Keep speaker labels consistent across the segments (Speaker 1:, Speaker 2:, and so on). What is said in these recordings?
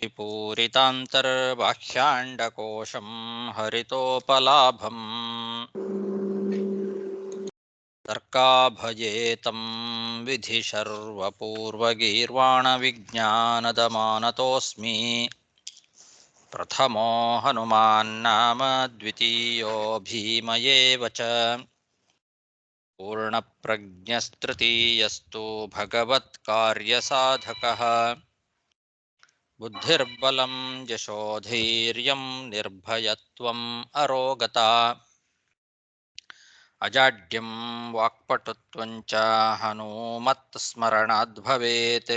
Speaker 1: पूरितान्तर्बाह्याण्डकोशं हरितोपलाभम् तर्काभयेतं विधिशर्वपूर्वगीर्वाणविज्ञानदमानतोऽस्मि प्रथमो हनुमान्नाम द्वितीयो भीमयेव च पूर्णप्रज्ञस्तृतीयस्तु भगवत्कार्यसाधकः बुद्धिर्बलं यशोधैर्यं निर्भयत्वम् अरोगता अजाड्यं वाक्पटुत्वं च हनूमत्स्मरणाद् भवेत्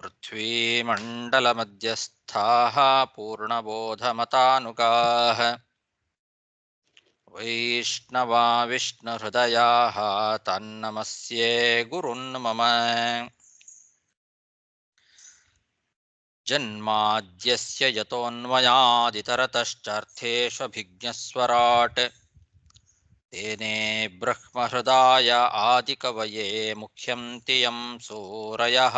Speaker 1: पृथ्वीमण्डलमध्यस्थाः पूर्णबोधमतानुगाः वैष्णवा विष्णुहृदयाः तन्नमस्ये गुरुन् मम जन्माद्यस्य यतोऽन्वयादितरतश्चार्थेष्वभिज्ञस्वराट् तेने ब्रह्महृदाय आदिकवये मुख्यन्ति यं सूरयः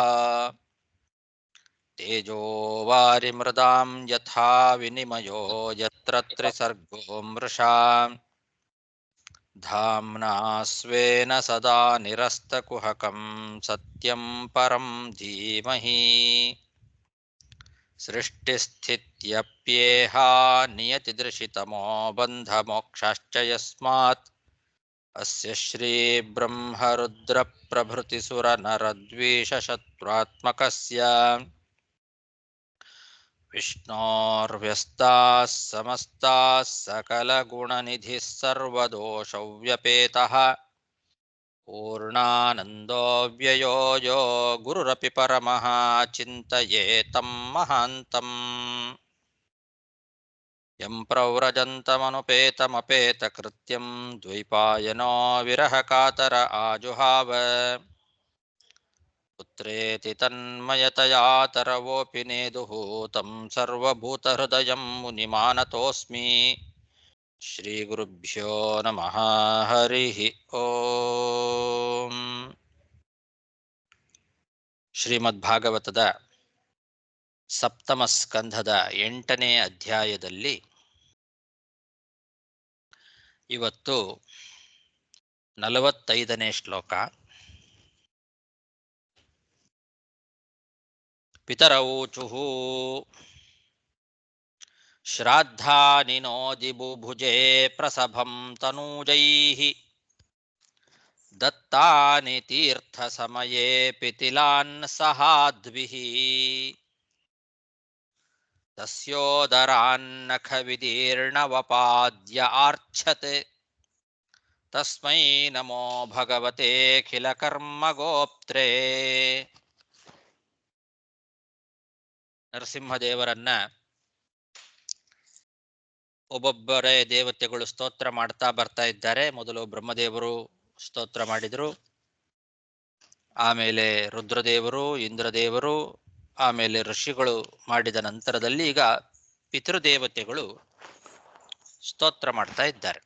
Speaker 1: तेजो वारिमृदां यथा विनिमयो यत्र त्रिसर्गो मृषा धाम्ना स्वेन सदा निरस्तकुहकं सत्यं परं धीमहि सृष्टिस्थित्यप्येहा नियतिदृशितमो बन्धमोक्षाश्च यस्मात् अस्य श्रीब्रह्मरुद्रप्रभृतिसुरनरद्वीषशत्रुत्मकस्य विष्णोर्व्यस्ताः समस्ताः सकलगुणनिधिः सर्वदोषव्यपेतः पूर्णानन्दो व्ययो यो गुरुरपि परमः चिन्तयेतं महान्तम् यं प्रव्रजन्तमनुपेतमपेतकृत्यं द्वैपायनो विरहकातर आजुहाव पुत्रेति तन्मयतया तरवोऽपि नेदुः तं सर्वभूतहृदयं मुनिमानतोऽस्मि श्रीगुरुभ्यो नमः हरिः ಓಂ ಶ್ರೀಮದ್ಭಾಗವತದ ಸಪ್ತಮ ಸ್ಕಂಧದ 8ನೇ ಅಧ್ಯಾಯದಲ್ಲಿ ಇವತ್ತು 45ನೇ ಶ್ಲೋಕ. ಪಿತರೌಚುಃ ಶ್ರಾದ್ದಾನಿ ನೋದಿ ಬುಭುಜೆ ಪ್ರಸಭಂ ತನೂಜೈಃ ದತ್ತಾನಿ ತೀರ್ಥ ಸಮಯೇ ಪಿತಿಲಾನ್ ಸಹಾದ್ಭಿಃ ತಸ್ಯೋದರಾನ್ನಖ ವಿದೀರ್ಣವಪಾದ್ಯ ಆರ್ಛತ್ ತಸ್ಮೈ ನಮೋ ಭಗವತೇಖಿಲ ಕರ್ಮಗೋಪ್ತ್ರೇ. ನರಸಿಂಹದೇವರನ್ನ ಒಬ್ಬೊಬ್ಬರೇ ದೇವತೆಗಳು ಸ್ತೋತ್ರ ಮಾಡ್ತಾ ಬರ್ತಾ ಇದ್ದಾರೆ. ಮೊದಲು ಬ್ರಹ್ಮದೇವರು ಸ್ತೋತ್ರ ಮಾಡಿದರು, ಆಮೇಲೆ ರುದ್ರದೇವರು, ಇಂದ್ರದೇವರು, ಆಮೇಲೆ ಋಷಿಗಳು ಮಾಡಿದ ನಂತರದಲ್ಲಿ ಈಗ ಪಿತೃದೇವತೆಗಳು ಸ್ತೋತ್ರ ಮಾಡ್ತಾ ಇದ್ದಾರೆ.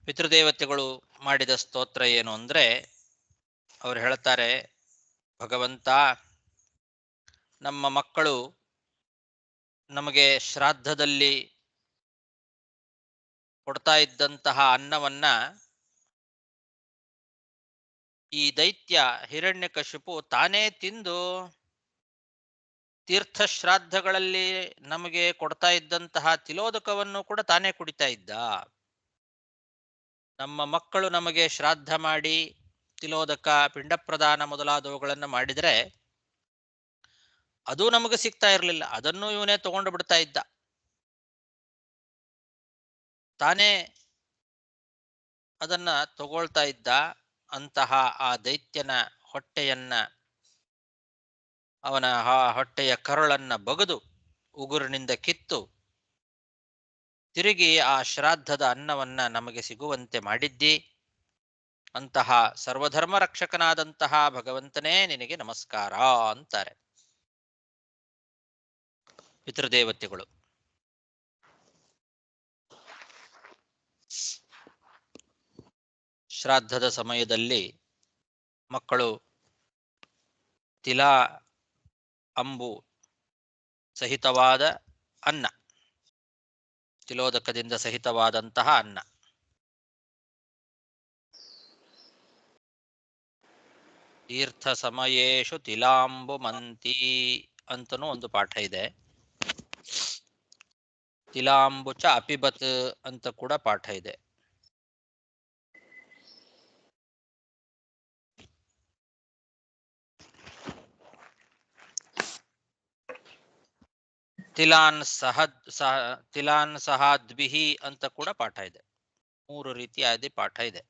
Speaker 1: ಪಿತೃದೇವತೆಗಳು ಮಾಡಿದ ಸ್ತೋತ್ರ ಏನು ಅಂದರೆ, ಅವರು ಹೇಳ್ತಾರೆ, ಭಗವಂತ, ನಮ್ಮ ಮಕ್ಕಳು ನಮಗೆ ಶ್ರಾದ್ದದಲ್ಲಿ ಕೊಡ್ತಾ ಇದ್ದಂತಹ ಅನ್ನವನ್ನ ಈ ದೈತ್ಯ ಹಿರಣ್ಯಕಶಿಪು ತಾನೇ ತಿಂದು ತೀರ್ಥಶ್ರಾದ್ದಗಳಲ್ಲಿ ನಮಗೆ ಕೊಡ್ತಾ ಇದ್ದಂತಹ ತಿಲೋದಕವನ್ನು ಕೂಡ ತಾನೇ ಕುಡಿತಾ ಇದ್ದ. ನಮ್ಮ ಮಕ್ಕಳು ನಮಗೆ ಶ್ರಾದ್ದ ಮಾಡಿ ತಿಲೋದಕ, ಪಿಂಡ ಪ್ರದಾನ ಮೊದಲಾದವುಗಳನ್ನು ಮಾಡಿದರೆ ಅದು ನಮಗೆ ಸಿಗ್ತಾ ಇರಲಿಲ್ಲ. ಅದನ್ನು ಇವನೇ ತಗೊಂಡು ಬಿಡ್ತಾ ಇದ್ದ. ತಾನೇ ಅದನ್ನ ತಗೊಳ್ತಾ ಇದ್ದ. ಅಂತಹ ಆ ದೈತ್ಯನ ಹೊಟ್ಟೆಯನ್ನ, ಅವನ ಹೊಟ್ಟೆಯ ಕರುಳನ್ನ ಬಗೆದು ಉಗುರಿನಿಂದ ಕಿತ್ತು ತಿರುಗಿ ಆ ಶ್ರಾದ್ದದ ಅನ್ನವನ್ನ ನಮಗೆ ಸಿಗುವಂತೆ ಮಾಡಿದ್ದಿ. ಅಂತಹ ಸರ್ವಧರ್ಮ ರಕ್ಷಕನಾದಂತಹ ಭಗವಂತನೇ ನಿನಗೆ ನಮಸ್ಕಾರ ಅಂತಾರೆ ಪಿತೃದೇವತೆಗಳು. ಶ್ರಾದ್ದದ ಸಮಯದಲ್ಲಿ ಮಕ್ಕಳು ತಿಲ ಅಂಬು ಸಹಿತವಾದ ಅನ್ನ, ತಿಲೋದಕದಿಂದ ಸಹಿತವಾದಂತಹ ಅನ್ನ. ತೀರ್ಥ ಸಮಯೇಶು ತಿಲಾಂಬುಮಂತಿ ಅಂತನೂ ಒಂದು ಪಾಠ ಇದೆ. ತಿಲಾಂಬುಚ ಅಪಿಬತ್ ಅಂತ ಕೂಡ ಪಾಠ ಇದೆ. ತಿಲಾನ್ ಸಹಾದ್ಬಿಹಿ ಅಂತ ಕೂಡ ಪಾಠ ಇದೆ. 3 ರೀತಿಯಾದ ಪಾಠ ಇದೆ.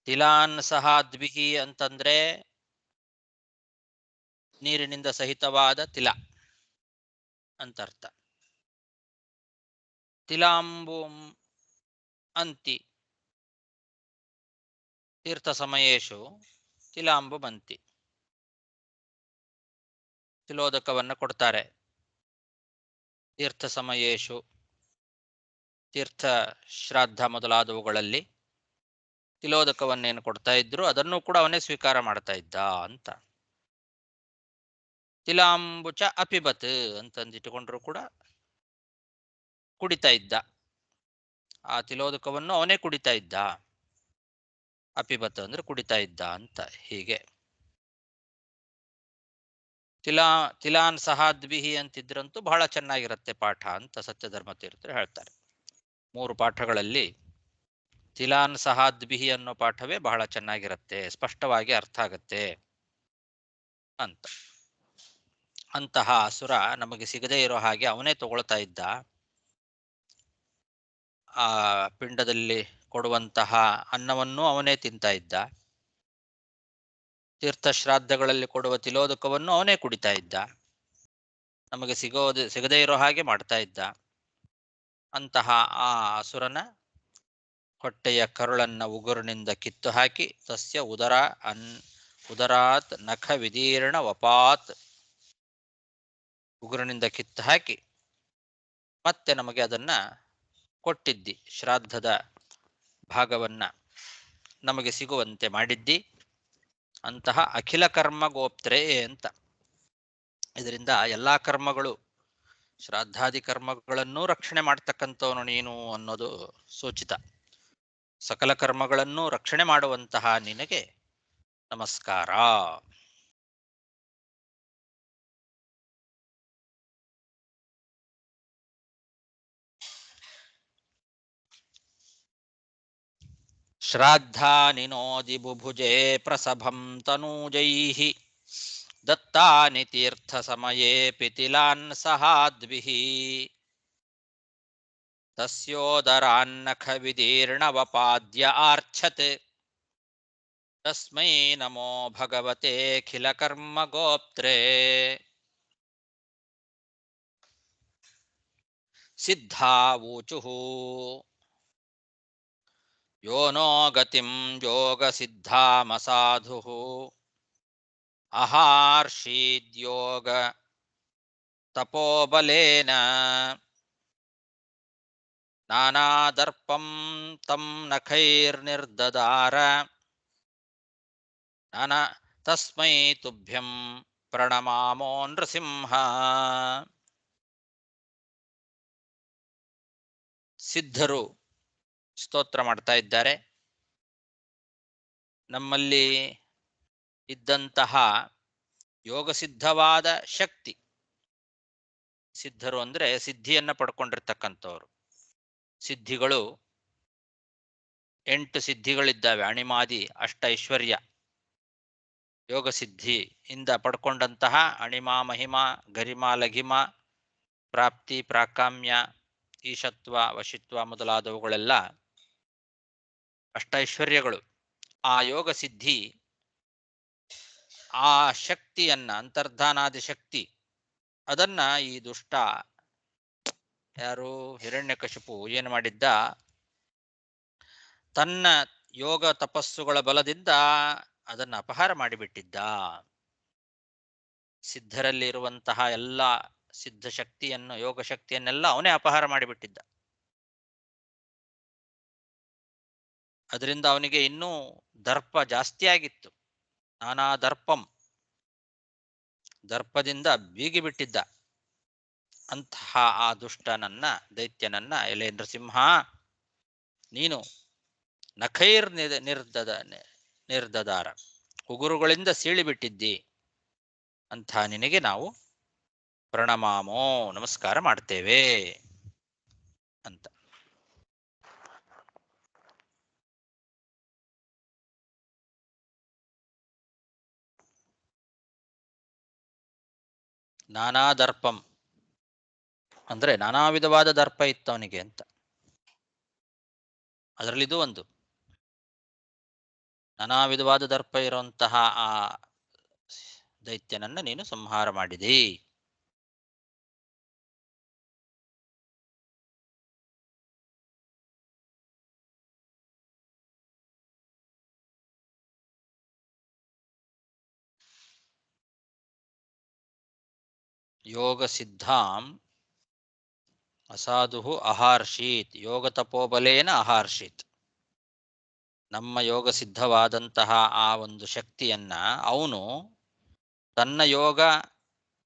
Speaker 1: ತಿಲಾನ್ ಸಹಾದ್ಬಿಹಿ ಅಂತಂದ್ರೆ ನೀರಿನಿಂದ ಸಹಿತವಾದ ತಿಲ ಅಂತರ್ಥ. ತಿಲಾಂಬು ಅಂತಿ ತೀರ್ಥ ಸಮಯೇಶು ತಿಲಾಂಬುಮಂತಿ, ತಿಲೋದಕವನ್ನು ಕೊಡ್ತಾರೆ. ತೀರ್ಥ ಸಮಯೇಶು ತೀರ್ಥ ಶ್ರಾದ್ದ ಮೊದಲಾದವುಗಳಲ್ಲಿ ತಿಲೋದಕವನ್ನೇನು ಕೊಡ್ತಾ ಇದ್ರು ಅದನ್ನು ಕೂಡ ಅವನೇ ಸ್ವೀಕಾರ ಮಾಡ್ತಾ ಇದ್ದ ಅಂತ. ತಿಲಾಂಬುಚ ಅಪಿಬತ್ ಅಂತಂದಿಟ್ಟುಕೊಂಡ್ರು ಕೂಡ ಕುಡಿತಾ ಇದ್ದ, ಆ ತಿಲೋದಕವನ್ನು ಅವನೇ ಕುಡಿತಾ ಇದ್ದ. ಅಪಿಬತ್ ಅಂದ್ರೆ ಕುಡಿತಾ ಇದ್ದ ಅಂತ. ಹೀಗೆ ತಿಲಾನ್ ಸಹಾದ್ಬಿಹಿ ಅಂತಿದ್ರಂತೂ ಬಹಳ ಚೆನ್ನಾಗಿರುತ್ತೆ ಪಾಠ ಅಂತ ಸತ್ಯಧರ್ಮ ತೀರ್ಥರು ಹೇಳ್ತಾರೆ. 3 ಪಾಠಗಳಲ್ಲಿ ತಿಲಾನ್ ಸಹಾದ್ಬಿಹಿ ಅನ್ನೋ ಪಾಠವೇ ಬಹಳ ಚೆನ್ನಾಗಿರುತ್ತೆ, ಸ್ಪಷ್ಟವಾಗಿ ಅರ್ಥ ಆಗತ್ತೆ ಅಂತ. ಅಂತಹ ಅಸುರ ನಮಗೆ ಸಿಗದೇ ಇರೋ ಹಾಗೆ ಅವನೇ ತಗೊಳ್ತಾ ಇದ್ದ. ಆ ಪಿಂಡದಲ್ಲಿ ಕೊಡುವಂತಹ ಅನ್ನವನ್ನು ಅವನೇ ತಿಂತಾ ಇದ್ದ. ತೀರ್ಥ ಶ್ರಾದ್ದಗಳಲ್ಲಿ ಕೊಡುವ ತಿಲೋದಕವನ್ನು ಅವನೇ ಕುಡಿತಾ ಇದ್ದ. ನಮಗೆ ಸಿಗದೇ ಇರೋ ಹಾಗೆ ಮಾಡ್ತಾ ಇದ್ದ. ಅಂತಹ ಆ ಅಸುರನ ಹೊಟ್ಟೆಯ ಕರುಳನ್ನ ಉಗುರಿನಿಂದ ಕಿತ್ತು ಹಾಕಿ ತಸ್ಯ ಉದರಾತ್ ನಖ ವಿದೀರ್ಣ ವಪಾತ್, ಉಗುರಿನಿಂದ ಕಿತ್ತು ಹಾಕಿ ಮತ್ತೆ ನಮಗೆ ಅದನ್ನ ಕೊಟ್ಟಿದ್ದಿ. ಶ್ರಾದ್ದದ ಭಾಗವನ್ನ ನಮಗೆ ಸಿಗುವಂತೆ ಮಾಡಿದ್ದಿ. ಅಂತಹ ಅಖಿಲ ಕರ್ಮ ಗೋಪ್ತ್ರೇ ಅಂತ. ಇದರಿಂದ ಎಲ್ಲಾ ಕರ್ಮಗಳು, ಶ್ರಾದ್ದಾದಿ ಕರ್ಮಗಳನ್ನೂ ರಕ್ಷಣೆ ಮಾಡ್ತಕ್ಕಂಥವನು ನೀನು ಅನ್ನೋದು ಸೂಚಿತ. ಸಕಲ ಕರ್ಮಗಳನ್ನೂ ರಕ್ಷಣೆ ಮಾಡುವಂತಹ ನಿನಗೆ ನಮಸ್ಕಾರ. ಶ್ರಾದ್ದಾನಿ ನೋದಿ ಬುಭುಜೆ ಪ್ರಸಭಂ ತನೂಜೈಃ ದತ್ತಾನಿ ತೀರ್ಥ ಸಮಯೇ ಪಿತಿಲಾನ್ ಸಹಾದ್ಭಿಃ ತಸ್ಯೋದರಾನ್ನಖ ವಿದೀರ್ಣವಪಾದ್ಯ ಆರ್ಛತ್ ತಸ್ಮೈ ನಮೋ ಭಗವತೆ ಖಿಲ ಕರ್ಮ ಗೋಪ್ತ್ರೇ. ಸಿದ್ಧಾವೂಚುಃ ಯೋನೋ ಗತಿಂ ಯೋಗ ಸಿದ್ಧಾಮಸಾಧುಃ ಅಹಾರ್ಷೀದ್ಯೋಗ ತಪೋಬಲೇನ ನಾನಾದರ್ಪಂ ತಂ ನಖೈರ್ನಿರ್ದದಾರ ತಸ್ಮೈ ತುಭ್ಯಂ ಪ್ರಣಮಾಮೋ ನೃಸಿಂಹ. ಸಿದ್ಧರು ಸ್ತೋತ್ರ ಮಾಡ್ತಾ ಇದ್ದಾರೆ. ನಮ್ಮಲ್ಲಿ ಇದ್ದಂತಹ ಯೋಗಸಿದ್ಧವಾದ ಶಕ್ತಿ, ಸಿದ್ಧರು ಅಂದ್ರೆ ಸಿದ್ಧಿಯನ್ನ ಪಡ್ಕೊಂಡಿರ್ತಕ್ಕಂಥವ್ರು. ಸಿದ್ಧಿಗಳು 8 ಸಿದ್ಧಿಗಳಿದ್ದಾವೆ. ಅಣಿಮಾದಿ ಅಷ್ಟೈಶ್ವರ್ಯ ಯೋಗ ಸಿದ್ಧಿಯಿಂದ ಪಡ್ಕೊಂಡಂತಹ ಅಣಿಮಾ ಮಹಿಮಾ ಗರಿಮಾ ಲಘಿಮ ಪ್ರಾಪ್ತಿ ಪ್ರಾಕಾಮ್ಯ ಈಶತ್ವ ವಶಿತ್ವ ಮೊದಲಾದವುಗಳೆಲ್ಲ ಅಷ್ಟೈಶ್ವರ್ಯಗಳು. ಆ ಯೋಗ ಸಿದ್ಧಿ, ಆ ಶಕ್ತಿಯನ್ನ, ಅಂತರ್ಧಾನಾದಿ ಶಕ್ತಿ, ಅದನ್ನ ಈ ದುಷ್ಟ ಯಾರು ಹಿರಣ್ಯಕಶಿಪು ಏನು ಮಾಡಿದ್ದ, ತನ್ನ ಯೋಗ ತಪಸ್ಸುಗಳ ಬಲದಿಂದ ಅದನ್ನು ಅಪಹಾರ ಮಾಡಿಬಿಟ್ಟಿದ್ದ. ಸಿದ್ಧರಲ್ಲಿ ಇರುವಂತಹ ಎಲ್ಲ ಸಿದ್ಧ ಶಕ್ತಿಯನ್ನು, ಯೋಗ ಶಕ್ತಿಯನ್ನೆಲ್ಲ ಅವನೇ ಅಪಹಾರ ಮಾಡಿಬಿಟ್ಟಿದ್ದ. ಅದರಿಂದ ಅವನಿಗೆ ಇನ್ನೂ ದರ್ಪ ಜಾಸ್ತಿ ಆಗಿತ್ತು. ನಾನಾ ದರ್ಪಂ, ದರ್ಪದಿಂದ ಬೀಗಿಬಿಟ್ಟಿದ್ದ ಅಂತಹ ಆ ದುಷ್ಟನನ್ನ, ದೈತ್ಯನನ್ನ, ಎಲೆ ನರಸಿಂಹ ನೀನು ನಖೈರ್ ನಿರ್ದದಾರ, ಉಗುರುಗಳಿಂದ ಸೀಳಿಬಿಟ್ಟಿದ್ದಿ, ಅಂಥ ನಿನಗೆ ನಾವು ಪ್ರಣಮಾಮೋ ನಮಸ್ಕಾರ ಮಾಡ್ತೇವೆ ಅಂತ. ನಾನಾ ದರ್ಪಂ ಅಂದ್ರೆ ನಾನಾ ವಿಧವಾದ ದರ್ಪ ಇತ್ತು ಅವನಿಗೆ ಅಂತ. ಅದರಲ್ಲಿದು ಒಂದು ನಾನಾ ವಿಧವಾದ ದರ್ಪ ಇರುವಂತಹ ಆ ದೈತ್ಯನನ್ನ ನೀನು ಸಂಹಾರ ಮಾಡಿದಿ. ಯೋಗ ಸಿದ್ಧಾಂ ಅಸಾಧು ಅಹಾರ್ಷೀತ್, ಯೋಗ ತಪೋಬಲೇನ ಅಹಾರ್ಷೀತ್. ನಮ್ಮ ಯೋಗ ಸಿದ್ಧವಾದಂತಹ ಆ ಒಂದು ಶಕ್ತಿಯನ್ನ ಅವನು ತನ್ನ ಯೋಗ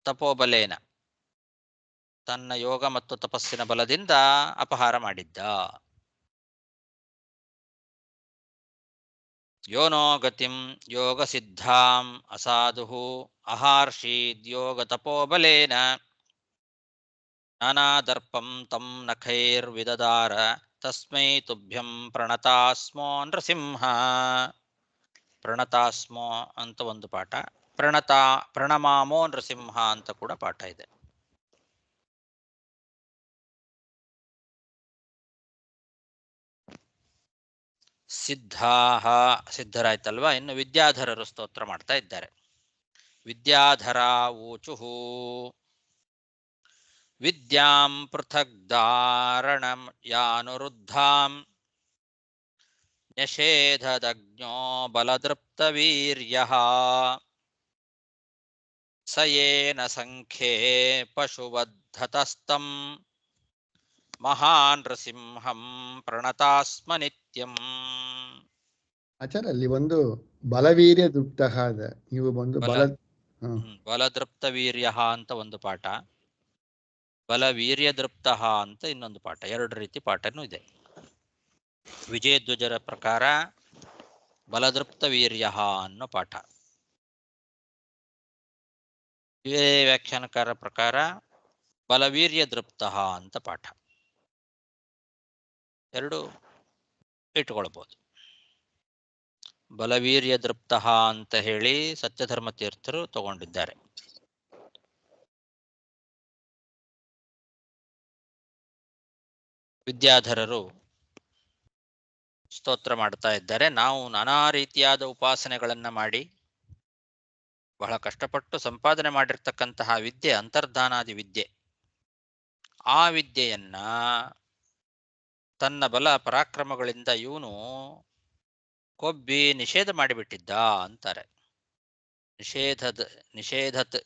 Speaker 1: ತಪೋಬಲೇನ, ತನ್ನ ಯೋಗ ಮತ್ತು ತಪಸ್ಸಿನ ಬಲದಿಂದ ಅಪಹಾರ ಮಾಡಿದ್ದ. ಯೋನೋ ಗತಿಂ ಯೋಗ ಸಿದ್ಧಾಂ ಅಸಾಧು ಅಹಾರ್ಷೀದ್ ಯೋಗ ತಪೋಬಲೇನ ನಾನಾ ದರ್ಪಂ ತಂ ನಖೈರ್ವಿದದಾರ ತಸ್ಮೈ ತುಭ್ಯಂ ಪ್ರಣತಾಸ್ಮೋ ನೃಸಿಂಹ. ಪ್ರಣತಾಸ್ಮೋ ಅಂತ ಒಂದು ಪಾಠ, ಪ್ರಣಮಾಮೋ ನೃಸಿಂಹ ಅಂತ ಕೂಡ ಪಾಠ ಇದೆ. ಸಿದ್ಧಾಹ ಸಿದ್ಧರಾಯ್ತಲ್ವಾ. ಇನ್ನು ವಿದ್ಯಾಧರರು ಸ್ತೋತ್ರ ಮಾಡ್ತಾ ಇದ್ದಾರೆ. ವಿದ್ಯಾಧರ ಊಚುಹು ವಿದ್ಯಾಂ ಪೃಥಗ್ ಧಾರಣಂ ಯಾನುರುದ್ಧಾಂ ನ್ಯಷೇಧದಜ್ಞೋ ಬಲದೃಪ್ತವೀರ್ಯಃ ಸಯೇನ ಸಂಖ್ಯೆ ಪಶುವದ್ಧತಸ್ತಂ ಮಹಾನ್ ನೃಸಿಂಹಂ ಪ್ರಣತಾಸ್ಮ ನಿತ್ಯಂ.
Speaker 2: ಆಚಾರ್ಯ ಅಲ್ಲಿ ಒಂದು ಬಲವೀರ್ಯ ದೃಪ್ತಃ ಇದೆ. ನೀವು ಒಂದು
Speaker 1: ಬಲದೃಪ್ತ ವೀರ್ಯ ಅಂತ ಒಂದು ಪಾಠ, ಬಲವೀರ್ಯ ದೃಪ್ತ ಅಂತ ಇನ್ನೊಂದು ಪಾಠ. ಎರಡು ರೀತಿ ಪಾಠನೂ ಇದೆ. ವಿಜಯಧ್ವಜರ ಪ್ರಕಾರ ಬಲದೃಪ್ತ ವೀರ್ಯ ಅನ್ನೋ ಪಾಠ, ವ್ಯಾಖ್ಯಾನಕಾರ ಪ್ರಕಾರ ಬಲವೀರ್ಯ ದೃಪ್ತ ಅಂತ ಪಾಠ. ಎರಡು ಇಟ್ಕೊಳ್ಬಹುದು. ಬಲವೀರ್ಯ ದೃಪ್ತ ಅಂತ ಹೇಳಿ ಸತ್ಯಧರ್ಮ ತೀರ್ಥರು ತಗೊಂಡಿದ್ದಾರೆ. ವಿದ್ಯಾಧರರು ಸ್ತೋತ್ರ ಮಾಡ್ತಾ ಇದ್ದಾರೆ. ನಾವು ನಾನಾ ರೀತಿಯಾದ ಉಪಾಸನೆಗಳನ್ನ ಮಾಡಿ ಬಹಳ ಕಷ್ಟಪಟ್ಟು ಸಂಪಾದನೆ ಮಾಡಿರ್ತಕ್ಕಂತಹ ವಿದ್ಯೆ ಅಂತರ್ಧಾನಾದಿ ವಿದ್ಯೆ, ಆ ವಿದ್ಯೆಯನ್ನ ತನ್ನ ಬಲ ಪರಾಕ್ರಮಗಳಿಂದ ಇವನು ಕೊಬ್ಬಿ ನಿಷೇಧ ಮಾಡಿಬಿಟ್ಟಿದ್ದ ಅಂತಾರೆ. ನಿಷೇಧತ್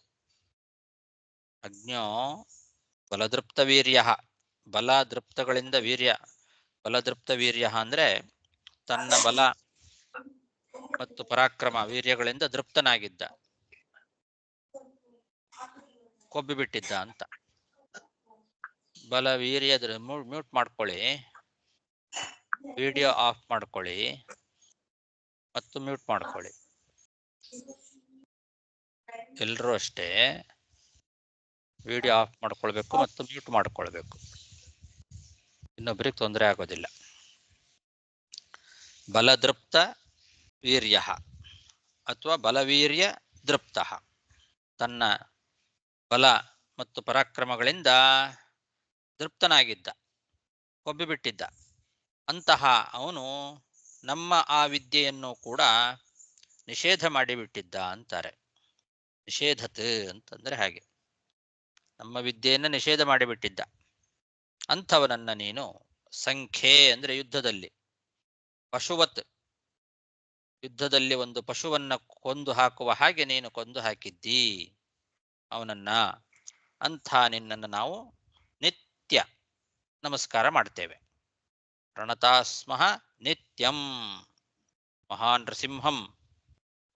Speaker 1: ಅಜ್ಞೋ ಬಲದೃಪ್ತ ವೀರ್ಯ, ಬಲದೃಪ್ತಗಳಿಂದ ವೀರ್ಯ, ಬಲದೃಪ್ತ ವೀರ್ಯ ಅಂದ್ರೆ ತನ್ನ ಬಲ ಮತ್ತು ಪರಾಕ್ರಮ ವೀರ್ಯಗಳಿಂದ ದೃಪ್ತನಾಗಿದ್ದ, ಕೊಬ್ಬಿಬಿಟ್ಟಿದ್ದ ಅಂತ. ಬಲವೀರ್ಯ ಮ್ಯೂಟ್ ಮಾಡ್ಕೊಳ್ಳಿ, ವಿಡಿಯೋ ಆಫ್ ಮಾಡ್ಕೊಳ್ಳಿ ಮತ್ತು ಮ್ಯೂಟ್ ಮಾಡ್ಕೊಳ್ಳಿ. ಎಲ್ಲರೂ ಅಷ್ಟೇ ವಿಡಿಯೋ ಆಫ್ ಮಾಡ್ಕೊಳ್ಬೇಕು ಮತ್ತು ಮ್ಯೂಟ್ ಮಾಡ್ಕೊಳ್ಬೇಕು, ಇನ್ನೊಬ್ಬರಿಗೆ ತೊಂದರೆ ಆಗೋದಿಲ್ಲ. ಬಲದೃಪ್ತ ವೀರ್ಯ ಅಥವಾ ಬಲವೀರ್ಯ ದೃಪ್ತ, ತನ್ನ ಬಲ ಮತ್ತು ಪರಾಕ್ರಮಗಳಿಂದ ದೃಪ್ತನಾಗಿದ್ದ, ಕೊಬ್ಬಿಬಿಟ್ಟಿದ್ದ ಅಂತಹ ಅವನು ನಮ್ಮ ಆ ವಿದ್ಯೆಯನ್ನು ಕೂಡ ನಿಷೇಧ ಮಾಡಿಬಿಟ್ಟಿದ್ದ ಅಂತಾರೆ. ನಿಷೇಧತ್ ಅಂತಂದ್ರೆ ಹಾಗೆ, ನಮ್ಮ ವಿದ್ಯೆಯನ್ನು ನಿಷೇಧ ಮಾಡಿಬಿಟ್ಟಿದ್ದ ಅಂಥವನನ್ನ ನೀನು ಸಂಖ್ಯೆ ಅಂದ್ರೆ ಯುದ್ಧದಲ್ಲಿ, ಪಶುವತ್ ಯುದ್ಧದಲ್ಲಿ ಒಂದು ಪಶುವನ್ನ ಕೊಂದು ಹಾಕುವ ಹಾಗೆ ನೀನು ಕೊಂದು ಹಾಕಿದ್ದಿ ಅವನನ್ನ. ಅಂಥ ನಿನ್ನನ್ನು ನಾವು ನಿತ್ಯ ನಮಸ್ಕಾರ ಮಾಡ್ತೇವೆ. ಪ್ರಣತಾಸ್ಮಃ ನಿತ್ಯಂ ಮಹಾನ್ ನೃಸಿಂಹಂ,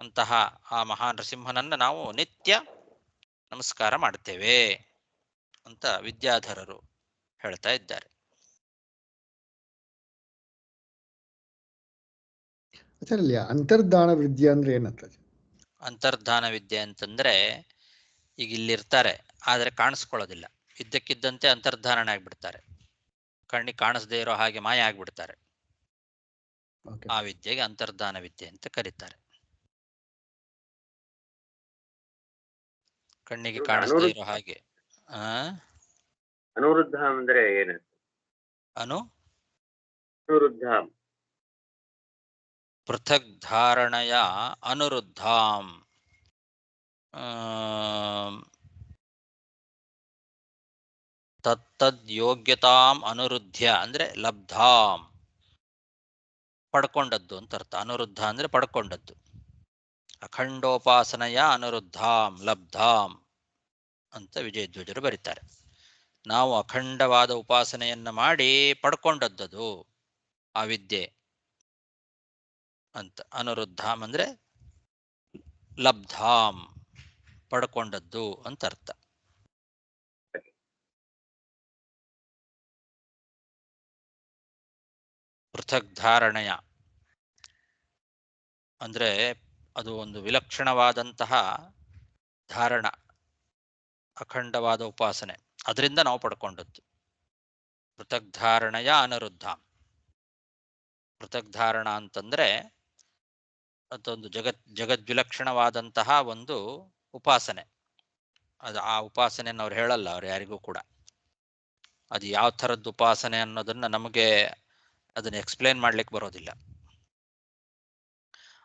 Speaker 1: ಅಂತಹ ಆ ಮಹಾನ್ ನೃಸಿಂಹನನ್ನ ನಾವು ನಿತ್ಯ ನಮಸ್ಕಾರ ಮಾಡ್ತೇವೆ ಅಂತ ವಿದ್ಯಾಧರರು ಹೇಳ್ತಾ ಇದ್ದಾರೆ.
Speaker 2: ಆಚಾರ್ಯ ಇಲ್ಲಿ ಅಂತರ್ಧಾನ ವಿದ್ಯೆ ಅಂದ್ರೆ ಏನಂತ?
Speaker 1: ಅಂತರ್ಧಾನ ವಿದ್ಯೆ ಅಂತಂದ್ರೆ ಈಗ ಇಲ್ಲಿರ್ತಾರೆ ಆದ್ರೆ ಕಾಣಿಸ್ಕೊಳ್ಳೋದಿಲ್ಲ, ಇದ್ದಕ್ಕಿದ್ದಂತೆ ಅಂತರ್ಧಾರಣೆ ಆಗ್ಬಿಡ್ತಾರೆ, ಕಣ್ಣಿಗೆ ಕಾಣಿಸದೇ ಇರೋ ಹಾಗೆ ಮಾಯ ಆಗ್ಬಿಡ್ತಾರೆ. ಆ ವಿದ್ಯೆಗೆ ಅಂತರ್ಧಾನ ವಿದ್ಯೆ ಅಂತ ಕರೀತಾರೆ. ಕಣ್ಣಿಗೆ ಕಾಣಿಸದೇ ಇರೋ ಹಾಗೆ.
Speaker 3: ಅನುರುದ್ಧ ಅಂದ್ರೆ ಏನು? ಅನುರುದ್ಧ
Speaker 1: ಪೃಥಕ್ ಧಾರಣಯ ಅನುರುದ್ಧಾಂ ತತ್ತದ್ ಯೋಗ್ಯತಾಂ ಅನುರುದ್ಧ್ಯ ಅಂದ್ರೆ ಲಬ್ಧಾಂ, ಪಡ್ಕೊಂಡದ್ದು ಅಂತ ಅರ್ಥ. ಅನುರುದ್ಧ ಅಂದ್ರೆ ಪಡ್ಕೊಂಡದ್ದು. ಅಖಂಡೋಪಾಸನೆಯ ಅನುರುದ್ಧಾಂ ಲಬ್ಧಾಂ ಅಂತ ವಿಜಯಧ್ವಜರು ಬರೀತಾರೆ. ನಾವು ಅಖಂಡವಾದ ಉಪಾಸನೆಯನ್ನ ಮಾಡಿ ಪಡ್ಕೊಂಡದ್ದು ಆ ವಿದ್ಯೆ ಅಂತ. ಅನುರುದ್ಧಾಂ ಅಂದ್ರೆ ಲಬ್ಧಾಂ, ಪಡ್ಕೊಂಡದ್ದು ಅಂತ ಅರ್ಥ. ಪೃಥಕ್ ಧಾರಣೆಯ ಅಂದ್ರೆ ಅದು ಒಂದು ವಿಲಕ್ಷಣವಾದಂತಹ ಧಾರಣ, ಅಖಂಡವಾದ ಉಪಾಸನೆ, ಅದರಿಂದ ನಾವು ಪಡ್ಕೊಂಡದ್ದು. ಪೃಥಕ್ ಧಾರಣೆಯ ಅನುರುದ್ಧ. ಪೃಥಕ್ ಧಾರಣ ಅಂತಂದ್ರೆ ಅದೊಂದು ಜಗದ್ವಿಲಕ್ಷಣವಾದಂತಹ ಒಂದು ಉಪಾಸನೆ. ಅದು ಆ ಉಪಾಸನೆಯನ್ನು ಅವ್ರು ಹೇಳಲ್ಲ, ಅವ್ರು ಯಾರಿಗೂ ಕೂಡ. ಅದು ಯಾವ ಥರದ್ದು ಉಪಾಸನೆ ಅನ್ನೋದನ್ನ ನಮಗೆ ಅದನ್ನ ಎಕ್ಸ್ಪ್ಲೇನ್ ಮಾಡ್ಲಿಕ್ಕೆ ಬರೋದಿಲ್ಲ.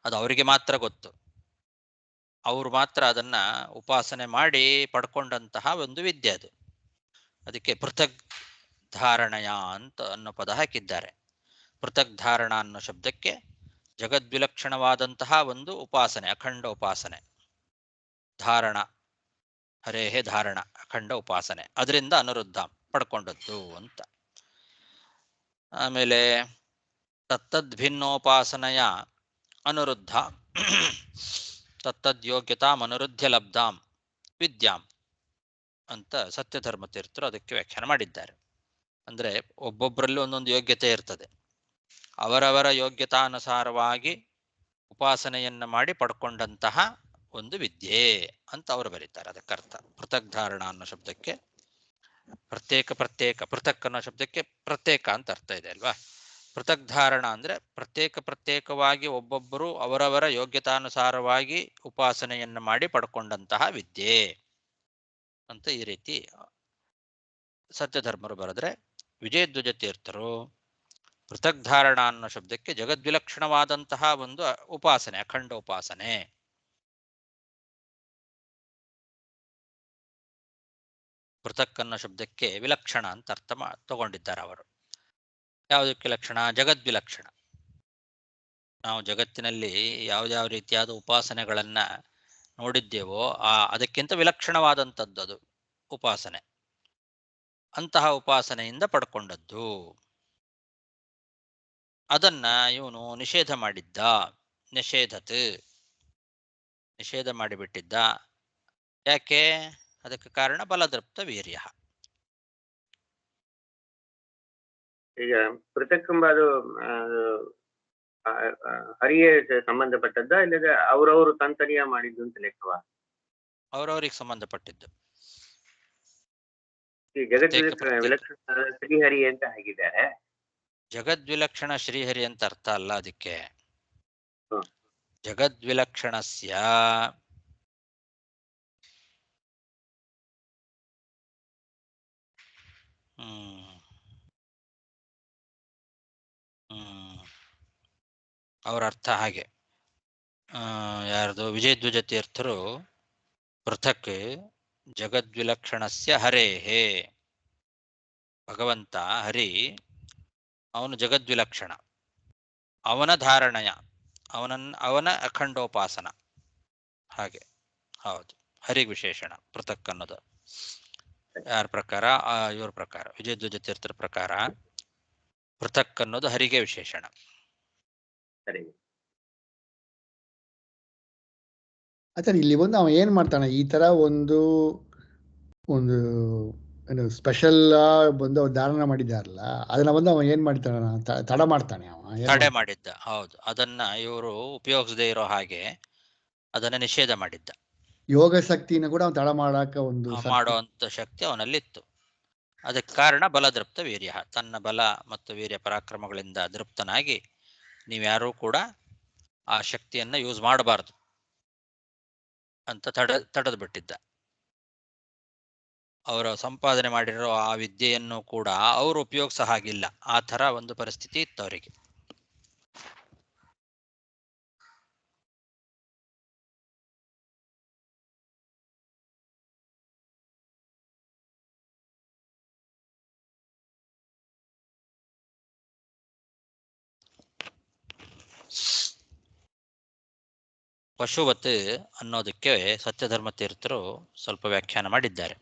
Speaker 1: ಅದು ಅವರಿಗೆ ಮಾತ್ರ ಗೊತ್ತು. ಅವರು ಮಾತ್ರ ಅದನ್ನ ಉಪಾಸನೆ ಮಾಡಿ ಪಡ್ಕೊಂಡಂತಹ ಒಂದು ವಿದ್ಯೆ ಅದು. ಅದಕ್ಕೆ ಪೃಥಕ್ ಧಾರಣಯ ಅಂತ ಅನ್ನೋ ಪದ ಹಾಕಿದ್ದಾರೆ. ಪೃಥಕ್ ಧಾರಣ ಅನ್ನೋ ಶಬ್ದಕ್ಕೆ ಜಗದ್ವಿಲಕ್ಷಣವಾದಂತಹ ಒಂದು ಉಪಾಸನೆ, ಅಖಂಡ ಉಪಾಸನೆ. ಧಾರಣ, ಹರೇಹೇ ಧಾರಣ, ಅಖಂಡ ಉಪಾಸನೆ, ಅದರಿಂದ ಅನುರುದ್ಧ ಪಡ್ಕೊಂಡದ್ದು ಅಂತ. ಆಮೇಲೆ ತತ್ತದ್ಭಿನ್ನೋಪಾಸನೆಯ ಅನುರುದ್ಧ ತತ್ತದ್ಯೋಗ್ಯತಾಂ ಅನುರುದ್ಧ್ಯ ಲಬ್ಧಾಂ ವಿದ್ಯಾಂ ಅಂತ ಸತ್ಯಧರ್ಮ ತೀರ್ಥರು ಅದಕ್ಕೆ ವ್ಯಾಖ್ಯಾನ ಮಾಡಿದ್ದಾರೆ. ಅಂದ್ರೆ ಒಬ್ಬೊಬ್ಬರಲ್ಲಿ ಒಂದೊಂದು ಯೋಗ್ಯತೆ ಇರ್ತದೆ, ಅವರವರ ಯೋಗ್ಯತಾನುಸಾರವಾಗಿ ಉಪಾಸನೆಯನ್ನ ಮಾಡಿ ಪಡ್ಕೊಂಡಂತಹ ಒಂದು ವಿದ್ಯೆ ಅಂತ ಅವರು ಬರೀತಾರೆ. ಅದಕ್ಕರ್ಥ ಪೃಥಕ್ ಧಾರಣ ಅನ್ನೋ ಶಬ್ದಕ್ಕೆ ಪ್ರತ್ಯೇಕ ಪೃಥಕ್ ಅನ್ನೋ ಶಬ್ದಕ್ಕೆ ಪ್ರತ್ಯೇಕ ಅಂತ ಅರ್ಥ ಇದೆ ಅಲ್ವಾ. ಪೃಥಕ್ ಧಾರಣ ಅಂದ್ರೆ ಪ್ರತ್ಯೇಕವಾಗಿ ಒಬ್ಬೊಬ್ಬರು ಅವರವರ ಯೋಗ್ಯತಾನುಸಾರವಾಗಿ ಉಪಾಸನೆಯನ್ನು ಮಾಡಿ ಪಡ್ಕೊಂಡಂತಹ ವಿದ್ಯೆ ಅಂತ ಈ ರೀತಿ ಸತ್ಯಧರ್ಮರು ಬರೆದ್ರೆ, ವಿಜಯಧ್ವಜ ತೀರ್ಥರು ಪೃಥಕ್ ಧಾರಣ ಅನ್ನೋ ಶಬ್ದಕ್ಕೆ ಜಗದ್ವಿಲಕ್ಷಣವಾದಂತಹ ಒಂದು ಉಪಾಸನೆ, ಅಖಂಡ ಉಪಾಸನೆ. ಪೃಥಕ್ ಅನ್ನೋ ಶಬ್ದಕ್ಕೆ ವಿಲಕ್ಷಣ ಅಂತ ಅರ್ಥ ತಗೊಂಡಿದ್ದಾರೆ ಅವರು. ಯಾವುದಕ್ಕೆ ಲಕ್ಷಣ? ಜಗದ್ವಿಲಕ್ಷಣ. ನಾವು ಜಗತ್ತಿನಲ್ಲಿ ಯಾವ್ಯಾವ ರೀತಿಯಾದ ಉಪಾಸನೆಗಳನ್ನ ನೋಡಿದ್ದೇವೋ ಅದಕ್ಕಿಂತ ವಿಲಕ್ಷಣವಾದಂಥದ್ದು ಅದು ಉಪಾಸನೆ. ಅಂತಹ ಉಪಾಸನೆಯಿಂದ ಪಡ್ಕೊಂಡದ್ದು. ಅದನ್ನ ಇವನು ನಿಷೇಧ ಮಾಡಿದ್ದ, ನಿಷೇಧ ಮಾಡಿಬಿಟ್ಟಿದ್ದ. ಯಾಕೆ? ಅದಕ್ಕೆ ಕಾರಣ ಬಲದೃಪ್ತ ವೀರ್ಯ.
Speaker 3: ಈಗ ಪೃಥಕ್ ಎಂಬ ಅದು ಹರಿಯೇ ಸಂಬಂಧಪಟ್ಟದ್ದ, ಇಲ್ಲದೆ ಅವರವರು ತಂತನಿಯ ಮಾಡಿದ್ದು ಅಂತ ಲೆಕ್ಕವಾ?
Speaker 1: ಅವರವರಿಗೆ ಸಂಬಂಧಪಟ್ಟಿದ್ದು.
Speaker 3: ಈ ಜಗದ್ವಿಲಕ್ಷಣ ಶ್ರೀಹರಿ ಅಂತ ಹಾಕಿದ್ದಾರೆ.
Speaker 1: ಜಗದ್ವಿಲಕ್ಷಣ ಶ್ರೀಹರಿ ಅಂತ ಅರ್ಥ ಅಲ್ಲ ಅದಕ್ಕೆ. ಜಗದ್ವಿಲಕ್ಷಣಸ್ಯ ಅವರ ಅರ್ಥ ಹಾಗೆ. ಯಾರ್ದು? ವಿಜಯಧ್ವಜ ತೀರ್ಥರು ಪೃಥಕ್ ಜಗದ್ವಿಲಕ್ಷಣಸ್ಯ ಹರೇಹೇ, ಭಗವಂತ ಹರಿ ಅವನು ಜಗದ್ವಿಲಕ್ಷಣ, ಅವನ ಧಾರಣಯ, ಅವನ ಅಖಂಡೋಪಾಸನ. ಹಾಗೆ ಹೌದು, ಹರಿಗೆ ವಿಶೇಷಣ ಪೃಥಕ್ ಅನ್ನೋದು. ಯಾರ ಪ್ರಕಾರ? ಇವ್ರ ಪ್ರಕಾರ, ವಿಜಯಧ್ವಜ ತೀರ್ಥರ ಪ್ರಕಾರ ಪೃಥಕ್ ಅನ್ನೋದು ಹರಿಗೆ ವಿಶೇಷಣ.
Speaker 2: ಆಚಾರ್ಯ ಇಲ್ಲಿ ಬಂದು ಅವ ಏನ್ ಮಾಡ್ತಾನೆ, ಈ ತರ ಒಂದು ಒಂದು ಏನು ಸ್ಪೆಷಲ್ ಬಂದು ಅವ್ರು ಧಾರಣ ಮಾಡಿದಾರಲ್ಲ, ಅದನ್ನ ಬಂದು ಅವ ಏನ್ ಮಾಡ್ತಾನ, ತಡ ಮಾಡ್ತಾನೆ ಅವ.
Speaker 1: ತಡೆ ಮಾಡಿದ್ದ. ಹೌದು, ಅದನ್ನ ಇವರು ಉಪಯೋಗಿಸದೇ ಇರೋ ಹಾಗೆ ಅದನ್ನ ನಿಷೇಧ ಮಾಡಿದ್ದ.
Speaker 2: ಯೋಗ ಶಕ್ತಿನ ಕೂಡ ಅವ್ನು ತಡ ಮಾಡಾಕ ಒಂದು
Speaker 1: ಮಾಡುವಂತ ಶಕ್ತಿ ಅವನಲ್ಲಿತ್ತು. ಅದಕ್ಕೆ ಕಾರಣ ಬಲದೃಪ್ತ ವೀರ್ಯ, ತನ್ನ ಬಲ ಮತ್ತು ವೀರ್ಯ ಪರಾಕ್ರಮಗಳಿಂದ ದೃಪ್ತನಾಗಿ ನೀವ್ಯಾರೂ ಕೂಡ ಆ ಶಕ್ತಿಯನ್ನ ಯೂಸ್ ಮಾಡಬಾರ್ದು ಅಂತ ತಡೆದು ಬಿಟ್ಟಿದ್ದ. ಅವರು ಸಂಪಾದನೆ ಮಾಡಿರೋ ಆ ವಿದ್ಯೆಯನ್ನು ಕೂಡ ಅವರು ಉಪಯೋಗಿಸೋ ಹಾಗಿಲ್ಲ. ಆ ಥರ ಒಂದು ಪರಿಸ್ಥಿತಿ ಇತ್ತು ಅವರಿಗೆ. ಪಶುವತ್ ಅನ್ನೋದಕ್ಕೆ ಸತ್ಯಧರ್ಮ ತೀರ್ಥರು ಸ್ವಲ್ಪ ವ್ಯಾಖ್ಯಾನ ಮಾಡಿದ್ದಾರೆ.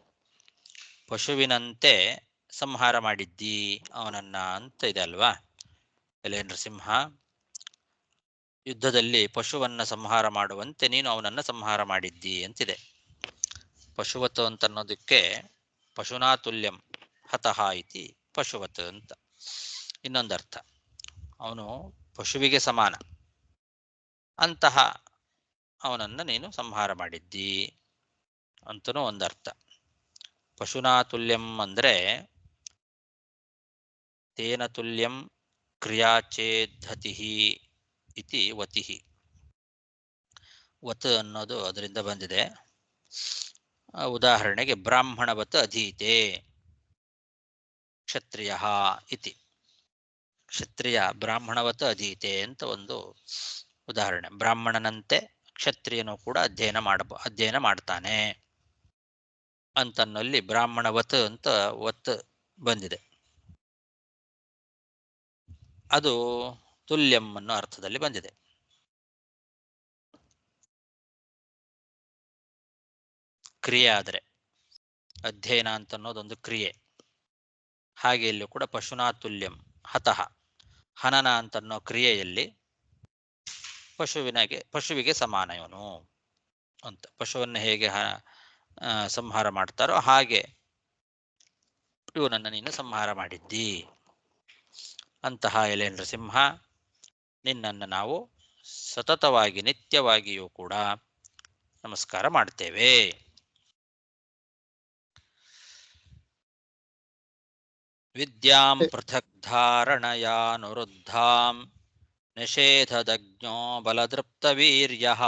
Speaker 1: ಪಶುವಿನಂತೆ ಸಂಹಾರ ಮಾಡಿದ್ದಿ ಅವನನ್ನ ಅಂತ ಇದೆ ಅಲ್ವಾ. ಎಲೆ ನರಸಿಂಹ, ಯುದ್ಧದಲ್ಲಿ ಪಶುವನ್ನ ಸಂಹಾರ ಮಾಡುವಂತೆ ನೀನು ಅವನನ್ನ ಸಂಹಾರ ಮಾಡಿದ್ದಿ ಅಂತಿದೆ. ಪಶುವತ್ ಅಂತ ಅನ್ನೋದಕ್ಕೆ ಪಶುನಾತುಲ್ಯಂ ಹತಃ ಇತಿ ಪಶುವತ್ ಅಂತ ಇನ್ನೊಂದರ್ಥ. ಅವನು ಪಶುವಿಗೆ ಸಮಾನ, ಅಂತಹ ಅವನನ್ನ ನೀನು ಸಂಹಾರ ಮಾಡಿದ್ದಿ ಅಂತನೂ ಒಂದರ್ಥ. ಪಶುನಾತುಲ್ಯಂ ಅಂದ್ರೆ ತೇನ ತುಲ್ಯಂ ಕ್ರಿಯಾಚೇದ್ಧತಿ ಇತಿ ವತಿಹಿ. ವತ್ ಅನ್ನೋದು ಅದರಿಂದ ಬಂದಿದೆ. ಉದಾಹರಣೆಗೆ ಬ್ರಾಹ್ಮಣವತ್ ಅಧೀತೆ ಕ್ಷತ್ರಿಯ ಇತಿ. ಕ್ಷತ್ರಿಯ ಬ್ರಾಹ್ಮಣವತ್ ಅಧೀತೆ ಅಂತ ಒಂದು ಉದಾಹರಣೆ. ಬ್ರಾಹ್ಮಣನಂತೆ ಕ್ಷತ್ರಿಯನು ಕೂಡ ಅಧ್ಯಯನ ಮಾಡ್ತಾನೆ ಅಂತನ್ನಲ್ಲಿ ಬ್ರಾಹ್ಮಣವತ್ ಅಂತ ವತ್ ಬಂದಿದೆ. ಅದು ತುಲ್ಯಂ ಅನ್ನೋ ಅರ್ಥದಲ್ಲಿ ಬಂದಿದೆ. ಕ್ರಿಯೆ ಆದರೆ ಅಧ್ಯಯನ ಅಂತ ಅನ್ನೋದೊಂದು ಕ್ರಿಯೆ. ಹಾಗೆ ಇಲ್ಲೂ ಕೂಡ ಪಶುನಾತುಲ್ಯಂ ಹತಃ, ಹನನ ಅಂತನ್ನೋ ಕ್ರಿಯೆಯಲ್ಲಿ ಪಶುವಿಗೆ ಸಮಾನ ಇವನು ಅಂತ. ಪಶುವನ್ನು ಹೇಗೆ ಸಂಹಾರ ಮಾಡ್ತಾರೋ ಹಾಗೆ ಇವನನ್ನು ನೀನು ಸಂಹಾರ ಮಾಡಿದ್ದಿ. ಅಂತಹ ಎಲೆ ನರಸಿಂಹ, ನಿನ್ನನ್ನು ನಾವು ಸತತವಾಗಿ ನಿತ್ಯವಾಗಿಯೂ ಕೂಡ ನಮಸ್ಕಾರ ಮಾಡ್ತೇವೆ. ವಿದ್ಯಾಂ ಪೃಥಕ್ ಧಾರಣಯಾನುರುದ್ಧಾಂ ನಿಷೇಧದಜ್ಞೋ ಬಲದೃಪ್ತವೀರ್ಯಃ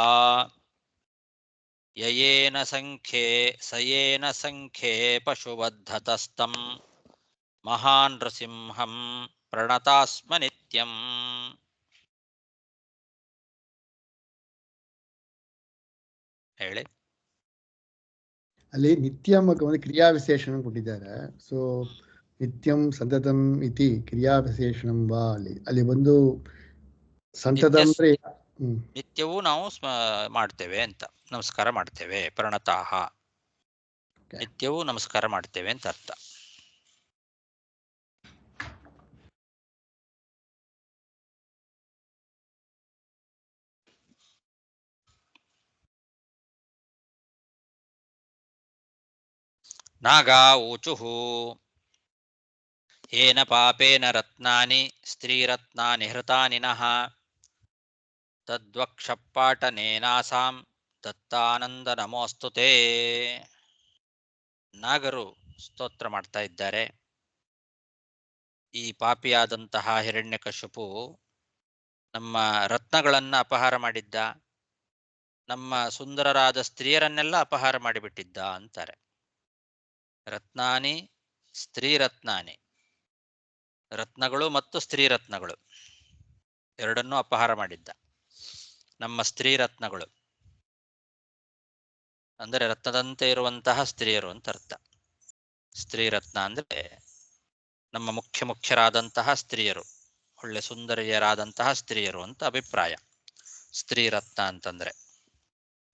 Speaker 1: ಯಯೇನ ಸಂಖ್ಯೇ ಪಶುವದ್ಧತಸ್ತಂ ಮಹಾನ್ ನೃಸಿಂಹಂ ಪ್ರಣತಾಸ್ಮ ನಿತ್ಯಂ. ಹೇಳಿ.
Speaker 2: ಅಲ್ಲಿ ನಿತ್ಯಂ ಒಂದು ಕ್ರಿಯಾ ವಿಶೇಷಣ ಕೊಟ್ಟಿದ್ದಾರೆ. ಸೊ ನಿತ್ಯಂ ಸಂತತಂ ಇತಿ ಕ್ರಿಯಾ ವಿಶೇಷಣಂ ವಾ, ಅಲ್ಲಿ ಒಂದು ಸಂತತ ಅಂದ್ರೆ
Speaker 1: ನಿತ್ಯವೂ ನಾವು ಮಾಡ್ತೇವೆ ಅಂತ, ನಮಸ್ಕಾರ ಮಾಡ್ತೇವೆ. ಪ್ರಣತಾಹ, ನಿತ್ಯವೂ ನಮಸ್ಕಾರ ಮಾಡ್ತೇವೆ ಅಂತ ಅರ್ಥ. ನಾಗಾ ಊಚುಃ ಏನ ಪಾಪೇನ ರತ್ನಾನಿ ಸ್ತ್ರೀರತ್ನಾನಿ ಹೃತಾನಿನಃ ತದ್ವಕ್ಷಪಾಟನೇನಾಸಾಂ ದತ್ತಾನಂದ ನಮೋಸ್ತುತೇ. ನಾಗರು ಸ್ತೋತ್ರ ಮಾಡ್ತಾ ಇದ್ದಾರೆ. ಈ ಪಾಪಿಯಾದಂತಹ ಹಿರಣ್ಯಕಶಿಪು ನಮ್ಮ ರತ್ನಗಳನ್ನ ಅಪಹಾರ ಮಾಡಿದ್ದ, ನಮ್ಮ ಸುಂದರರಾದ ಸ್ತ್ರೀಯರನ್ನೆಲ್ಲ ಅಪಹಾರ ಮಾಡಿಬಿಟ್ಟಿದ್ದ ಅಂತಾರೆ. ರತ್ನಾನಿ ಸ್ತ್ರೀರತ್ನಾನಿ, ರತ್ನಗಳು ಮತ್ತು ಸ್ತ್ರೀರತ್ನಗಳು ಎರಡನ್ನೂ ಅಪಹಾರ ಮಾಡಿದ್ದ. ನಮ್ಮ ಸ್ತ್ರೀರತ್ನಗಳು ಅಂದರೆ ರತ್ನದಂತೆ ಇರುವಂತಹ ಸ್ತ್ರೀಯರು ಅಂತ ಅರ್ಥ. ಸ್ತ್ರೀರತ್ನ ಅಂದ್ರೆ ನಮ್ಮ ಮುಖ್ಯರಾದಂತಹ ಸ್ತ್ರೀಯರು, ಒಳ್ಳೆ ಸುಂದರಿಯರಾದಂತಹ ಸ್ತ್ರೀಯರು ಅಂತ ಅಭಿಪ್ರಾಯ. ಸ್ತ್ರೀರತ್ನ ಅಂತಂದ್ರೆ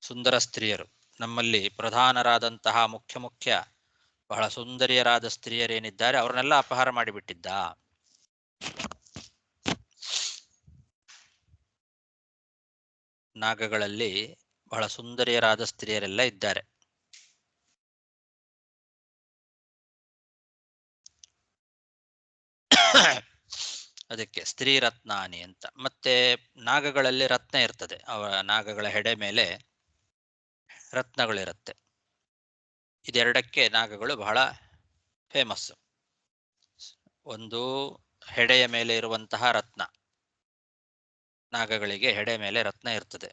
Speaker 1: ಸುಂದರ ಸ್ತ್ರೀಯರು. ನಮ್ಮಲ್ಲಿ ಪ್ರಧಾನರಾದಂತಹ ಮುಖ್ಯ ಬಹಳ ಸುಂದರಿಯರಾದ ಸ್ತ್ರೀಯರೇನಿದ್ದಾರೆ ಅವ್ರನ್ನೆಲ್ಲ ಅಪಹಾರ ಮಾಡಿಬಿಟ್ಟಿದ್ದ. ನಾಗಗಳಲ್ಲಿ ಬಹಳ ಸುಂದರಿಯರಾದ ಸ್ತ್ರೀಯರೆಲ್ಲ ಇದ್ದಾರೆ. ಅದಕ್ಕೆ ಸ್ತ್ರೀ ರತ್ನಾನಿ ಅಂತ. ಮತ್ತೆ ನಾಗಗಳಲ್ಲಿ ರತ್ನ ಇರ್ತದೆ, ನಾಗಗಳ ಹೆಡೆ ಮೇಲೆ ರತ್ನಗಳಿರುತ್ತೆ. ಇದೆರಡಕ್ಕೆ ನಾಗಗಳು ಬಹಳ ಫೇಮಸ್. ಒಂದು ಹೆಡೆಯ ಮೇಲೆ ಇರುವಂತಹ ರತ್ನ, ನಾಗಗಳಿಗೆ ಹೆಡೆ ಮೇಲೆ ರತ್ನ ಇರ್ತದೆ,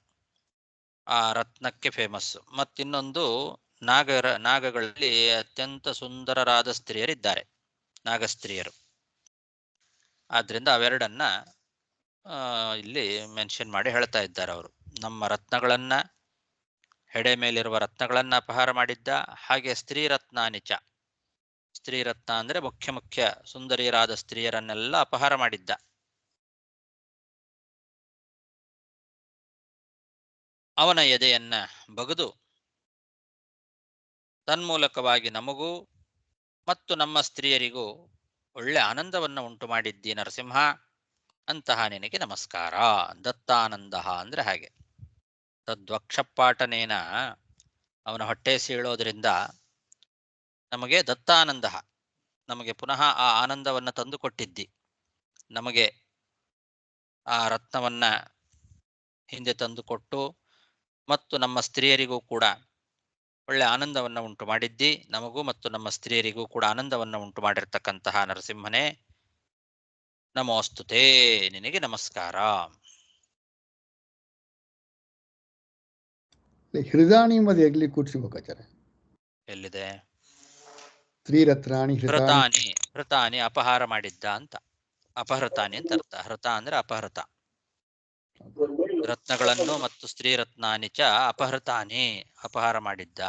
Speaker 1: ಆ ರತ್ನಕ್ಕೆ ಫೇಮಸ್. ಮತ್ತಿನ್ನೊಂದು ನಾಗಗಳಲ್ಲಿ ಅತ್ಯಂತ ಸುಂದರರಾದ ಸ್ತ್ರೀಯರಿದ್ದಾರೆ, ನಾಗಸ್ತ್ರೀಯರು. ಆದ್ರಿಂದ ಅವೆರಡನ್ನ ಇಲ್ಲಿ ಮೆನ್ಷನ್ ಮಾಡಿ ಹೇಳ್ತಾ ಇದ್ದಾರೆ ಅವರು. ನಮ್ಮ ರತ್ನಗಳನ್ನ, ಹೆಡೆ ಮೇಲಿರುವ ರತ್ನಗಳನ್ನ ಅಪಹಾರ ಮಾಡಿದ್ದ, ಹಾಗೆ ಸ್ತ್ರೀ ರತ್ನಾನಿಚ, ಸ್ತ್ರೀ ರತ್ನ ಅಂದ್ರೆ ಮುಖ್ಯ ಸುಂದರಿಯರಾದ ಸ್ತ್ರೀಯರನ್ನೆಲ್ಲ ಅಪಹಾರ ಮಾಡಿದ್ದ. ಅವನ ಎದೆಯನ್ನ ಬಗೆದು ತನ್ಮೂಲಕವಾಗಿ ನಮಗೂ ಮತ್ತು ನಮ್ಮ ಸ್ತ್ರೀಯರಿಗೂ ಒಳ್ಳೆ ಆನಂದವನ್ನು ಉಂಟು ಮಾಡಿದ್ದಿ ನರಸಿಂಹ, ಅಂತಹ ನಿನಗೆ ನಮಸ್ಕಾರ. ದತ್ತಾನಂದ ಅಂದ್ರೆ ಹಾಗೆ. ತದ್ವಕ್ಷಪಾಟನೇನ, ಅವನ ಹೊಟ್ಟೆ ಸೀಳೋದ್ರಿಂದ ನಮಗೆ ದತ್ತಾನಂದ, ನಮಗೆ ಪುನಃ ಆ ಆನಂದವನ್ನು ತಂದುಕೊಟ್ಟಿದ್ದಿ. ನಮಗೆ ಆ ರತ್ನವನ್ನ ಹಿಂದೆ ತಂದುಕೊಟ್ಟು ಮತ್ತು ನಮ್ಮ ಸ್ತ್ರೀಯರಿಗೂ ಕೂಡ ಒಳ್ಳೆ ಆನಂದವನ್ನು ಉಂಟು ಮಾಡಿದ್ದಿ. ನಮಗೂ ಮತ್ತು ನಮ್ಮ ಸ್ತ್ರೀಯರಿಗೂ ಕೂಡ ಆನಂದವನ್ನು ಉಂಟು ಮಾಡಿರ್ತಕ್ಕಂತಹ ನರಸಿಂಹನೇ, ನಮೋಸ್ತುತೇ, ನಿನಗೆ ನಮಸ್ಕಾರ.
Speaker 2: ಹೃದಾನಿ ಮತ್ತೆ ಎಲ್ಲಿ ಕೂಡ್ಸಿಬೇಕಾಚಾರೆ?
Speaker 1: ಎಲ್ಲಿದೆ?
Speaker 2: ಸ್ತ್ರೀರತ್ನಾನಿ
Speaker 1: ಹೃತಾನಿ, ಹೃತಾನಿ ಅಪಹಾರ ಮಾಡಿದ್ದ ಅಂತ. ಅಪಹೃತಾನಿ ಅಂತ ಅರ್ಥ. ಹೃತ ಅಂದ್ರೆ ಅಪಹೃತ. ರತ್ನಗಳನ್ನು ಮತ್ತು ಸ್ತ್ರೀ ರತ್ನಾನಿಚ ಅಪಹೃತಾನಿ, ಅಪಹಾರ ಮಾಡಿದ್ದ.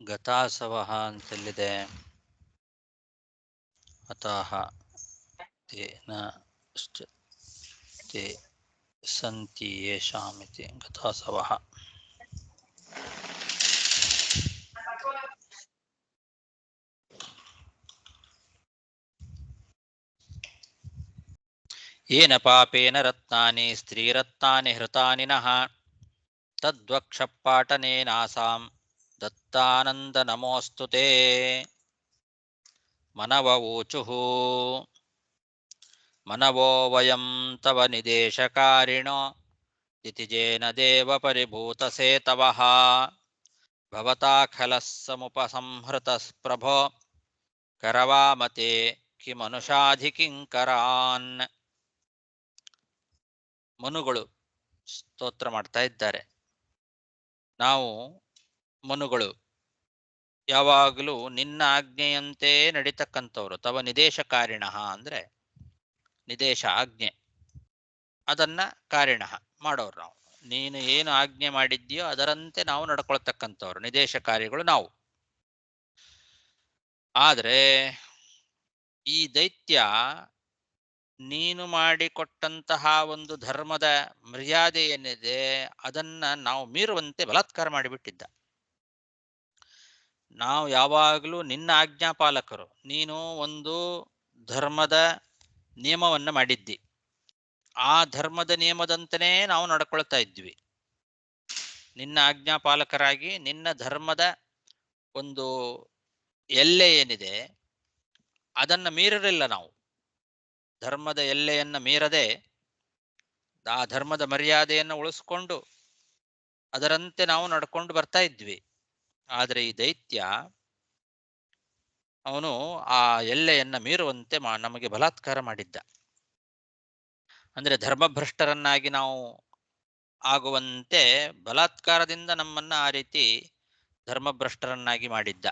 Speaker 1: ಗತಾಸವಃ ಅಂತೆಲ್ಲಿದೆ? ಅತಃ ತೇನ ತೇ ಸಂತಿ ಯೇಷಾಮಿತಿ ಗತಾಸವಃ. ಏನ ಪಾಪೇನ ರತ್ನಾನಿ ಸ್ತ್ರೀರತ್ನಾನಿ ಹೃತಾನಿನಃ ತದ್ವಕ್ಷಪಾಟನೇನಾಸಾಂ ದತ್ತಾನಂದ ನಮೋಸ್ತುತೇ. ಮನವ ಊಚುಃ ಮನವೋ ವಯಂ ತವ ನಿದೇಶಕಾರಿಣೋ ದಿತಿಜೇನ ದೇವ ಪರಿಭೂತ ಸೇತವಃ ಭವತಾಖಲಃ ಸಮುಪಸಂಹೃತಃ ಪ್ರಭೋ ಕರವಾಮತೆ ಕಿಮನುಷಾಧಿಕಿಂಕರಾನ್. ಮನುಗಳು ಸ್ತೋತ್ರ ಮಾಡ್ತಾ ಇದ್ದಾರೆ. ನಾವು ಮನುಗಳು ಯಾವಾಗಲೂ ನಿನ್ನ ಆಜ್ಞೆಯಂತೆ ನಡೀತಕ್ಕಂಥವ್ರು. ತವ ನಿದೇಶಕಾರಿಣ ಅಂದ್ರೆ ನಿದೇಶ ಆಜ್ಞೆ, ಅದನ್ನ ಕಾರಿಣ ಮಾಡೋರು ನಾವು. ನೀನು ಏನು ಆಜ್ಞೆ ಮಾಡಿದ್ಯೋ ಅದರಂತೆ ನಾವು ನಡ್ಕೊಳ್ತಕ್ಕಂಥವ್ರು, ನಿದೇಶಕಾರಿಗಳು ನಾವು. ಆದ್ರೆ ಈ ದೈತ್ಯ ನೀನು ಮಾಡಿಕೊಟ್ಟಂತಹ ಒಂದು ಧರ್ಮದ ಮರ್ಯಾದೆ ಏನಿದೆ ಅದನ್ನ ನಾವು ಮೀರುವಂತೆ ಬಲಾತ್ಕಾರ ಮಾಡಿಬಿಟ್ಟಿದ್ದ. ನಾವು ಯಾವಾಗಲೂ ನಿನ್ನ ಆಜ್ಞಾಪಾಲಕರು. ನೀನು ಒಂದು ಧರ್ಮದ ನಿಯಮವನ್ನು ಮಾಡಿದ್ದಿ, ಆ ಧರ್ಮದ ನಿಯಮದಂತೆಯೇ ನಾವು ನಡ್ಕೊಳ್ತಾ ಇದ್ವಿ. ನಿನ್ನ ಆಜ್ಞಾಪಾಲಕರಾಗಿ ನಿನ್ನ ಧರ್ಮದ ಒಂದು ಎಲ್ಲೆ ಏನಿದೆ ಅದನ್ನ ಮೀರಲಿಲ್ಲ ನಾವು. ಧರ್ಮದ ಎಲ್ಲೆಯನ್ನ ಮೀರದೆ ಆ ಧರ್ಮದ ಮರ್ಯಾದೆಯನ್ನು ಉಳಿಸ್ಕೊಂಡು ಅದರಂತೆ ನಾವು ನಡ್ಕೊಂಡು ಬರ್ತಾ ಇದ್ವಿ. ಆದರೆ ಈ ದೈತ್ಯ ಅವನು ಆ ಎಲ್ಲೆಯನ್ನ ಮೀರುವಂತೆ ನಮಗೆ ಬಲಾತ್ಕಾರ ಮಾಡಿದ್ದ. ಅಂದ್ರೆ ಧರ್ಮಭ್ರಷ್ಟರನ್ನಾಗಿ ನಾವು ಆಗುವಂತೆ ಬಲಾತ್ಕಾರದಿಂದ ನಮ್ಮನ್ನ ಆ ರೀತಿ ಧರ್ಮಭ್ರಷ್ಟರನ್ನಾಗಿ ಮಾಡಿದ್ದ.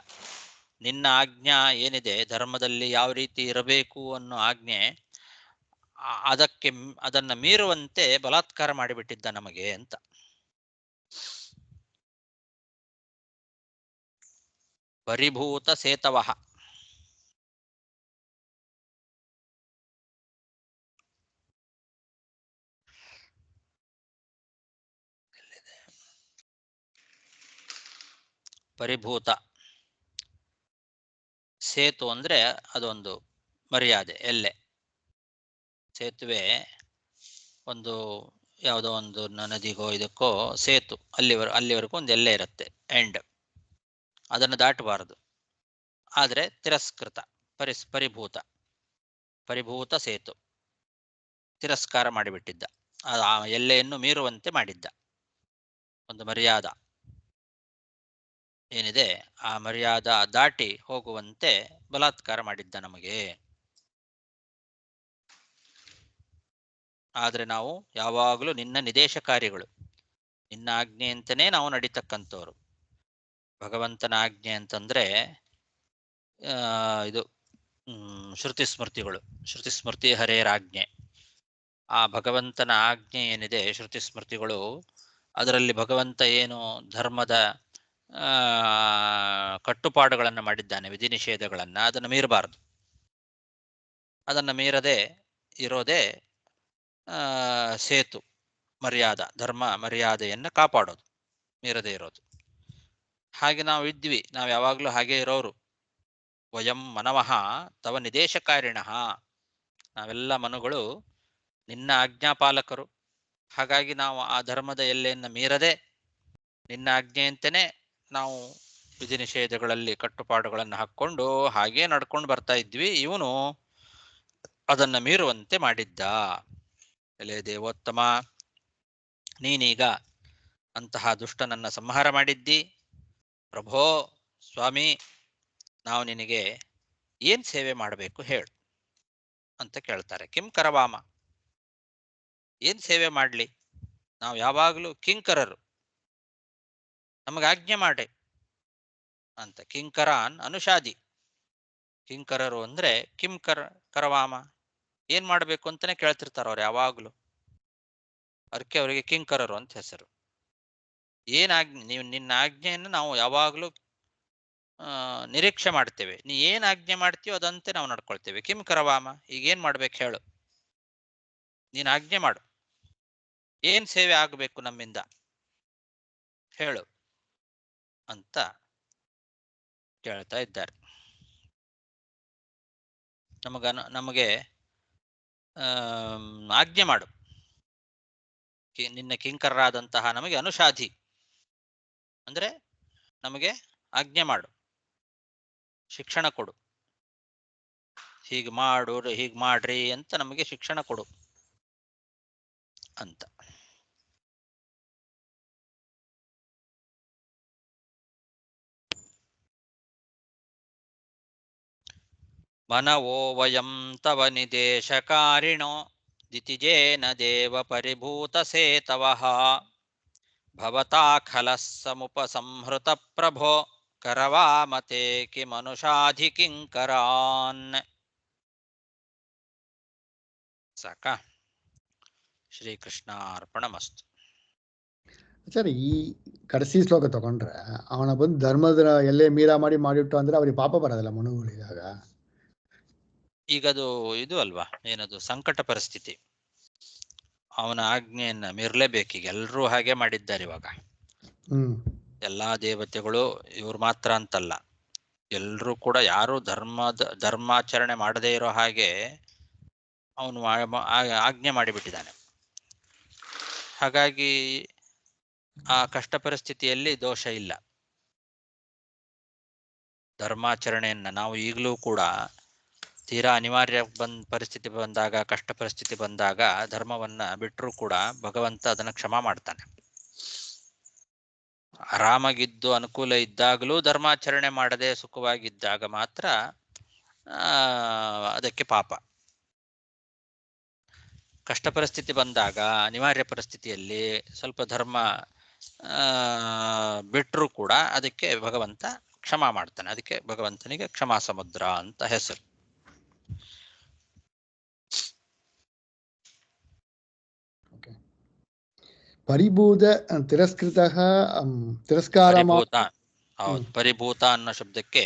Speaker 1: ನಿನ್ನ ಆಜ್ಞಾ ಏನಿದೆ, ಧರ್ಮದಲ್ಲಿ ಯಾವ ರೀತಿ ಇರಬೇಕು ಅನ್ನೋ ಆಜ್ಞೆ, ಅದನ್ನ ಮೀರುವಂತೆ ಬಲಾತ್ಕಾರ ಮಾಡಿಬಿಟ್ಟಿದ್ದ ನಮಗೆ ಅಂತ. ಪರಿಭೂತ ಸೇತವಃ, ಪರಿಭೂತ. ಸೇತು ಅಂದ್ರೆ ಅದೊಂದು ಮರ್ಯಾದೆ, ಎಲ್ಲೆ. ಸೇತುವೆ ಒಂದು ಯಾವುದೋ ಒಂದು ನದಿಗೋ ಇದಕ್ಕೋ ಸೇತು, ಅಲ್ಲಿವರೆಗೂ ಒಂದು ಎಲ್ಲೆ ಇರುತ್ತೆ, ಎಂಡ್. ಅದನ್ನು ದಾಟಬಾರದು. ಆದರೆ ತಿರಸ್ಕೃತ, ಪರಿಭೂತ ಸೇತು, ತಿರಸ್ಕಾರ ಮಾಡಿಬಿಟ್ಟಿದ್ದ, ಆ ಎಲ್ಲೆಯನ್ನು ಮೀರುವಂತೆ ಮಾಡಿದ್ದ. ಒಂದು ಮರ್ಯಾದ ಏನಿದೆ ಆ ಮರ್ಯಾದ ದಾಟಿ ಹೋಗುವಂತೆ ಬಲಾತ್ಕಾರ ಮಾಡಿದ್ದ ನಮಗೆ. ಆದ್ರೆ ನಾವು ಯಾವಾಗಲೂ ನಿನ್ನ ನಿದೇಶಕಾರಿಗಳು, ನಿನ್ನ ಆಜ್ಞೆ ಅಂತನೇ ನಾವು ನಡೀತಕ್ಕಂಥವ್ರು. ಭಗವಂತನ ಆಜ್ಞೆ ಅಂತಂದ್ರೆ ಇದು ಶ್ರುತಿ ಸ್ಮೃತಿ ಹರೇರಾಜ್ಞೆ. ಆ ಭಗವಂತನ ಆಜ್ಞೆ ಏನಿದೆ, ಶ್ರುತಿ ಸ್ಮೃತಿಗಳು, ಅದರಲ್ಲಿ ಭಗವಂತ ಏನು ಧರ್ಮದ ಕಟ್ಟುಪಾಡುಗಳನ್ನು ಮಾಡಿದ್ದಾನೆ, ವಿಧಿ ನಿಷೇಧಗಳನ್ನು, ಅದನ್ನು ಮೀರಬಾರದು. ಅದನ್ನು ಮೀರದೆ ಇರೋದೇ ಸೇತು, ಮರ್ಯಾದ, ಧರ್ಮ ಮರ್ಯಾದೆಯನ್ನು ಕಾಪಾಡೋದು, ಮೀರದೆ ಇರೋದು. ಹಾಗೆ ನಾವು ಇದ್ವಿ, ನಾವು ಯಾವಾಗಲೂ ಹಾಗೆ ಇರೋರು. ವಯಂ ಮನವಃ ತವ ನಿದೇಶಕಾರಿಣಃ, ನಾವೆಲ್ಲ ಮನುಗಳು ನಿನ್ನ ಆಜ್ಞಾಪಾಲಕರು. ಹಾಗಾಗಿ ನಾವು ಆ ಧರ್ಮದ ಎಲ್ಲೆಯನ್ನು ಮೀರದೆ ನಿನ್ನ ಆಜ್ಞೆಯಂತೆಯೇ ನಾವು ವಿಧಿ ನಿಷೇಧಗಳಲ್ಲಿ ಕಟ್ಟುಪಾಡುಗಳನ್ನು ಹಾಕ್ಕೊಂಡು ಹಾಗೇ ನಡ್ಕೊಂಡು ಬರ್ತಾ ಇದ್ವಿ. ಇವನು ಅದನ್ನ ಮೀರುವಂತೆ ಮಾಡಿದ್ದ. ಎಲೆ ದೇವೋತ್ತಮ, ನೀನೀಗ ಅಂತಹ ದುಷ್ಟನನ್ನ ಸಂಹಾರ ಮಾಡಿದ್ದಿ. ಪ್ರಭೋ ಸ್ವಾಮಿ, ನಾವು ನಿನಗೆ ಏನ್ ಸೇವೆ ಮಾಡಬೇಕು ಹೇಳು ಅಂತ ಕೇಳ್ತಾರೆ. ಕಿಂ ಕರವಾಮ, ಏನ್ ಸೇವೆ ಮಾಡ್ಲಿ? ನಾವು ಯಾವಾಗಲೂ ಕಿಂಕರರು, ನಮಗೆ ಆಜ್ಞೆ ಮಾಡಿ ಅಂತ. ಕಿಂಕರಾನ್ ಅನುಷಾದಿ. ಕಿಂಕರರು ಅಂದ್ರೆ ಕಿಂ ಕರವಾಮ, ಏನ್ ಮಾಡ್ಬೇಕು ಅಂತಾನೆ ಕೇಳ್ತಿರ್ತಾರ ಅವ್ರು ಯಾವಾಗ್ಲೂ. ಅದಕ್ಕೆ ಅವರಿಗೆ ಕಿಂಕರರು ಅಂತ ಹೆಸರು. ನಿನ್ನ ಆಜ್ಞೆಯನ್ನು ನಾವು ಯಾವಾಗಲೂ ನಿರೀಕ್ಷೆ ಮಾಡ್ತೇವೆ. ನೀ ಏನ್ ಆಜ್ಞೆ ಮಾಡ್ತೀಯೋ ಅದಂತೆ ನಾವು ನಡ್ಕೊಳ್ತೇವೆ. ಕಿಂ ಕರವಾಮ, ಈಗ ಏನ್ ಮಾಡ್ಬೇಕು ಹೇಳು, ನೀನ್ ಆಜ್ಞೆ ಮಾಡು, ಏನ್ ಸೇವೆ ಆಗಬೇಕು ನಮ್ಮಿಂದ ಹೇಳು ಅಂತ ಕೇಳ್ತಾ ಇದ್ದಾರೆ. ನಮಗೆ ಆಜ್ಞೆ ಮಾಡು, ನಿನ್ನ ಕಿಂಕರರಾದಂತಹ ನಮಗೆ ಅನುಷಾಧಿ ಅಂದ್ರೆ ನಮಗೆ ಆಜ್ಞೆ ಮಾಡು, ಶಿಕ್ಷಣ ಕೊಡು, ಹೀಗೆ ಮಾಡು, ಹೀಗೆ ಮಾಡ್ರಿ ಅಂತ ನಮಗೆ ಶಿಕ್ಷಣ ಕೊಡು ಅಂತ. ಮನವೋ ವಯಂ ತವ ನಿದೇಶಕಾರಿಣೋ ದಿತಿಜೇನ ದೇವ ಪರಿಭೂತ ಸೇತವಃ ಭವತಾ ಖಲಃ ಸಮುಪಸಂಹೃತ ಪ್ರಭೋ ಕರವಾಮತೆ ಕಿಮನುಷಾಧಿ ಕಿಂಕರಾನ್. ಸಾಕ? ಶ್ರೀಕೃಷ್ಣಾರ್ಪಣಮಸ್ತು.
Speaker 2: ಸರಿ, ಈ ಕಡಸಿ ಶ್ಲೋಕ ತಗೊಂಡ್ರೆ ಅವನ ಬಂದು ಧರ್ಮದ ಎಲ್ಲೇ ಮೀರಾ ಮಾಡಿಟ್ಟು ಅಂದ್ರೆ ಅವ್ರಿಗೆ ಪಾಪ ಬರೋದಲ್ಲ ಮನುಗಳಿಗಾಗ?
Speaker 1: ಈಗದು ಇದು ಅಲ್ವಾ, ಏನದು ಸಂಕಟ ಪರಿಸ್ಥಿತಿ. ಅವನ ಆಜ್ಞೆಯನ್ನ ಮೀರಲೇಬೇಕೀಗ. ಎಲ್ಲರೂ ಹಾಗೆ ಮಾಡಿದ್ದಾರೆ ಇವಾಗ. ಎಲ್ಲಾ ದೇವತೆಗಳು, ಇವ್ರು ಮಾತ್ರ ಅಂತಲ್ಲ, ಎಲ್ರೂ ಕೂಡ ಯಾರು ಧರ್ಮಾಚರಣೆ ಮಾಡದೇ ಇರೋ ಹಾಗೆ ಅವನು ಆಜ್ಞೆ ಮಾಡಿಬಿಟ್ಟಿದ್ದಾನೆ. ಹಾಗಾಗಿ ಆ ಕಷ್ಟ ಪರಿಸ್ಥಿತಿಯಲ್ಲಿ ದೋಷ ಇಲ್ಲ. ಧರ್ಮಾಚರಣೆಯನ್ನ ನಾವು ಈಗಲೂ ಕೂಡ ತೀರಾ ಅನಿವಾರ್ಯ ಪರಿಸ್ಥಿತಿ ಬಂದಾಗ, ಕಷ್ಟ ಪರಿಸ್ಥಿತಿ ಬಂದಾಗ ಧರ್ಮವನ್ನ ಬಿಟ್ಟರೂ ಕೂಡ ಭಗವಂತ ಅದನ್ನು ಕ್ಷಮಾ ಮಾಡ್ತಾನೆ. ಆರಾಮಾಗಿದ್ದು ಅನುಕೂಲ ಇದ್ದಾಗಲೂ ಧರ್ಮಾಚರಣೆ ಮಾಡದೆ ಸುಖವಾಗಿದ್ದಾಗ ಮಾತ್ರ ಅದಕ್ಕೆ ಪಾಪ. ಕಷ್ಟ ಪರಿಸ್ಥಿತಿ ಬಂದಾಗ, ಅನಿವಾರ್ಯ ಪರಿಸ್ಥಿತಿಯಲ್ಲಿ ಸ್ವಲ್ಪ ಧರ್ಮ ಬಿಟ್ಟರೂ ಕೂಡ ಅದಕ್ಕೆ ಭಗವಂತ ಕ್ಷಮಾ ಮಾಡ್ತಾನೆ. ಅದಕ್ಕೆ ಭಗವಂತನಿಗೆ ಕ್ಷಮಾ ಸಮುದ್ರ ಅಂತ ಹೆಸರು.
Speaker 2: ಪರಿಭೂತ ತಿರಸ್ಕೃತ ತಿರಸ್ಕಾರ.
Speaker 1: ಹೌದು, ಪರಿಭೂತ ಅನ್ನೋ ಶಬ್ದಕ್ಕೆ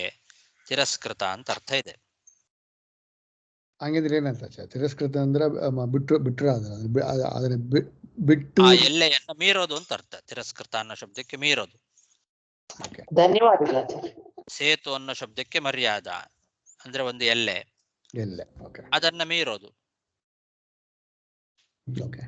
Speaker 1: ತಿರಸ್ಕೃತ ಅಂತ ಅರ್ಥ ಇದೆ.
Speaker 2: ಹಂಗಿದ್ರೆ ಏನಂತ? ತಿರಸ್ಕೃತ ಅಂದ್ರೆ ಬಿಟ್ಟರು ಅದನ್ನ ಬಿಟ್ಟು
Speaker 1: ಎಲ್ಲೆಯನ್ನ ಮೀರೋದು ಅಂತ ಅರ್ಥ. ತಿರಸ್ಕೃತ ಅನ್ನೋ ಶಬ್ದಕ್ಕೆ ಮೀರೋದು.
Speaker 4: ಧನ್ಯವಾದಗಳು ಆಚಾರ್ಯ.
Speaker 1: ಸೇತು ಅನ್ನೋ ಶಬ್ದಕ್ಕೆ ಮರ್ಯಾದ ಅಂದ್ರೆ ಒಂದು ಎಲ್ಲೆ,
Speaker 2: ಎಲ್ಲೆ. ಓಕೆ
Speaker 1: ಅದನ್ನ ಮೀರೋದು.
Speaker 2: ಓಕೆ